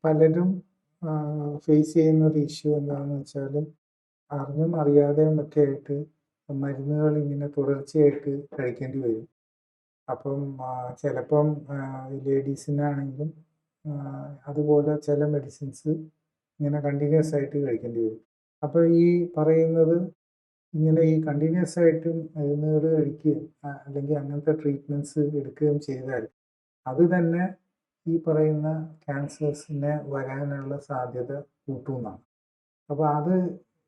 പലരും ഫേസ് ചെയ്യുന്ന ഒരു ഇഷ്യൂ എന്താണെന്ന് വെച്ചാൽ അറിഞ്ഞും അറിയാതെയും ഒക്കെ ആയിട്ട് മരുന്നുകൾ ഇങ്ങനെ തുടർച്ചയായിട്ട് കഴിക്കേണ്ടി വരും. അപ്പം ചിലപ്പം ലേഡീസിനാണെങ്കിലും അതുപോലെ ചില മെഡിസിൻസ് ഇങ്ങനെ കണ്ടിന്യൂസ് ആയിട്ട് കഴിക്കേണ്ടി വരും. അപ്പോൾ ഈ പറയുന്നത് ഇങ്ങനെ ഈ കണ്ടിന്യൂസ് ആയിട്ടും മരുന്നുകൾ കഴിക്കുകയും അല്ലെങ്കിൽ അങ്ങനത്തെ ട്രീറ്റ്മെൻറ്റ്സ് എടുക്കുകയും ചെയ്താൽ അത് തന്നെ ഈ പറയുന്ന ക്യാൻസേഴ്സിനെ വരാനുള്ള സാധ്യത കൂട്ടുന്നതാണ്. അപ്പോൾ അത്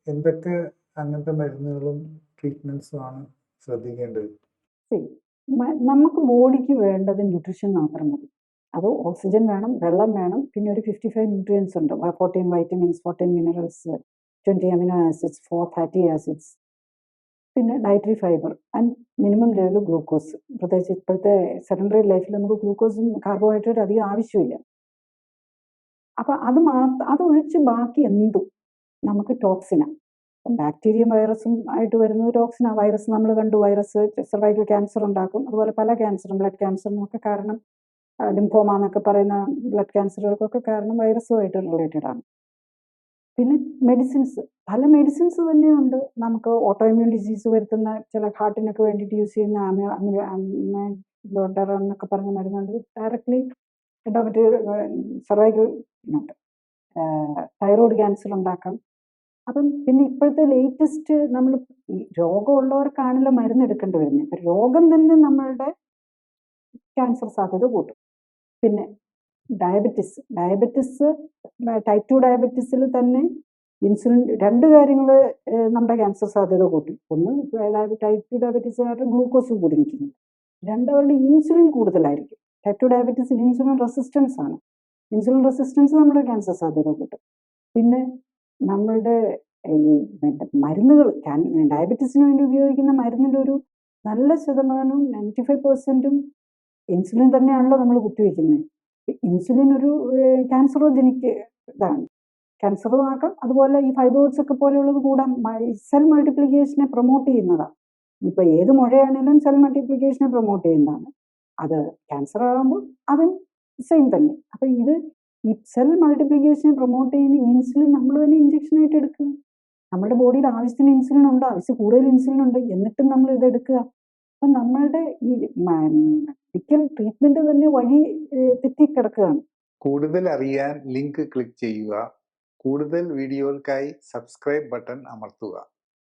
എന്തൊക്കെ അങ്ങനത്തെ മരുന്നുകളും ട്രീറ്റ്മെൻറ്റ്സും ആണ് ശ്രദ്ധിക്കേണ്ടത്? നമുക്ക് ബോഡിക്ക് വേണ്ടത് ന്യൂട്രീഷൻ മാത്രം മതി. അത് ഓക്സിജൻ വേണം, വെള്ളം വേണം, പിന്നെ ഒരു 55 ന്യൂട്രിയൻസ് ഉണ്ട്. 14 vitamins, 14 minerals, 20 amino acids, 4 fatty acids, പിന്നെ dietary fibre and minimum level glucose. പ്രത്യേകിച്ച് ഇപ്പോഴത്തെ സെഡൻഡറി ലൈഫിൽ നമുക്ക് ഗ്ലൂക്കോസും കാർബോഹൈഡ്രേറ്റ് അധികം ആവശ്യമില്ല. അപ്പം അതൊഴിച്ച് ബാക്കി എന്തും നമുക്ക് ടോക്സിനാണ്. ബാക്ടീരിയയും വൈറസും ആയിട്ട് വരുന്നത് ടോക്സിനാ. വൈറസ് നമ്മൾ കണ്ടു, വൈറസ് സർവൈക്കൽ ക്യാൻസർ ഉണ്ടാക്കും. അതുപോലെ പല ക്യാൻസറും, ബ്ലഡ് ക്യാൻസറിനും ഒക്കെ കാരണം, ലിംഫോമ എന്നൊക്കെ പറയുന്ന ബ്ലഡ് ക്യാൻസറുകൾക്കൊക്കെ കാരണം വൈറസുമായിട്ട് റിലേറ്റഡ് ആണ്. പിന്നെ മെഡിസിൻസ്, പല മെഡിസിൻസ് തന്നെയുണ്ട്. നമുക്ക് ഓട്ടോ ഇമ്മ്യൂൺ ഡിസീസ് വരുത്തുന്ന ചില ഹാർട്ടിനൊക്കെ വേണ്ടിയിട്ട് യൂസ് ചെയ്യുന്ന ബ്ലോഡർ എന്നൊക്കെ പറഞ്ഞ മരുന്നുണ്ട്. ഡയറക്ട്ലി മറ്റേ സർവൈക്കൽ തൈറോയ്ഡ് ക്യാൻസർ ഉണ്ടാക്കാം. അപ്പം പിന്നെ ഇപ്പോഴത്തെ ലേറ്റസ്റ്റ് നമ്മൾ ഈ രോഗമുള്ളവർക്കാണല്ലോ മരുന്ന് എടുക്കേണ്ടി വരുന്നത്. ഇപ്പം രോഗം തന്നെ നമ്മളുടെ ക്യാൻസർ സാധ്യത കൂട്ടും. പിന്നെ ഡയബറ്റിസ് ടൈപ്പ് 2 ഡയബറ്റിസിൽ തന്നെ ഇൻസുലിൻ, രണ്ട് കാര്യങ്ങൾ നമ്മുടെ ക്യാൻസർ സാധ്യത കൂട്ടും. ഒന്ന്, ടൈപ്പ് 2 ഡയബറ്റീസുകാരുടെ ഗ്ലൂക്കോസ് കൂടി നിൽക്കുന്നു. രണ്ടവരുടെ ഇൻസുലിൻ കൂടുതലായിരിക്കും. ടൈപ്പ് 2 ഡയബറ്റീസിൽ ഇൻസുലിൻ റെസിസ്റ്റൻസ് ആണ്. ഇൻസുലിൻ റെസിസ്റ്റൻസ് നമ്മുടെ ക്യാൻസർ സാധ്യത കൂട്ടും. പിന്നെ നമ്മളുടെ ഈ മരുന്നുകൾ, ഡയബറ്റീസിന് വേണ്ടി ഉപയോഗിക്കുന്ന മരുന്നിൻ്റെ ഒരു നല്ല ശതമാനവും 95% ഇൻസുലിൻ തന്നെയാണല്ലോ നമ്മൾ കുത്തിവെക്കുന്നത്. ഇൻസുലിൻ ഒരു ക്യാൻസറോജനിക് ഇതാണ്, ക്യാൻസറും ആക്കാം. അതുപോലെ ഈ ഫൈബ്രോയിഡ്സ് ഒക്കെ പോലെയുള്ളത് കൂടാൻ സെൽ മൾട്ടിപ്ലിക്കേഷനെ പ്രൊമോട്ട് ചെയ്യുന്നതാണ്. ഇപ്പോൾ ഏത് മുഴയാണെങ്കിലും സെൽ മൾട്ടിപ്ലിക്കേഷനെ പ്രൊമോട്ട് ചെയ്യുന്നതാണ്. അത് ക്യാൻസർ ആകുമ്പോൾ അതും സെയിം തന്നെ. അപ്പം ഇത് ഈ സെൽ മൾട്ടിപ്ലിക്കേഷനെ പ്രൊമോട്ട് ചെയ്യുന്ന ഇൻസുലിൻ നമ്മൾ തന്നെ ഇഞ്ചക്ഷനായിട്ട് എടുക്കുക. നമ്മുടെ ബോഡിയിൽ ആവശ്യത്തിന് ഇൻസുലിൻ ഉണ്ട്, ആവശ്യം കൂടുതൽ ഇൻസുലിൻ ഉണ്ട്, എന്നിട്ടും നമ്മൾ ഇത് എടുക്കുക. അപ്പം നമ്മളുടെ ഈ മെഡിക്കൽ ട്രീറ്റ്മെന്റ് തന്നെ വഴി തെറ്റിക്കിടക്കുകയാണ്. കൂടുതൽ അറിയാൻ ലിങ്ക് ക്ലിക്ക് ചെയ്യുക. കൂടുതൽ വീഡിയോകൾക്കായി സബ്സ്ക്രൈബ് ബട്ടൺ അമർത്തുക.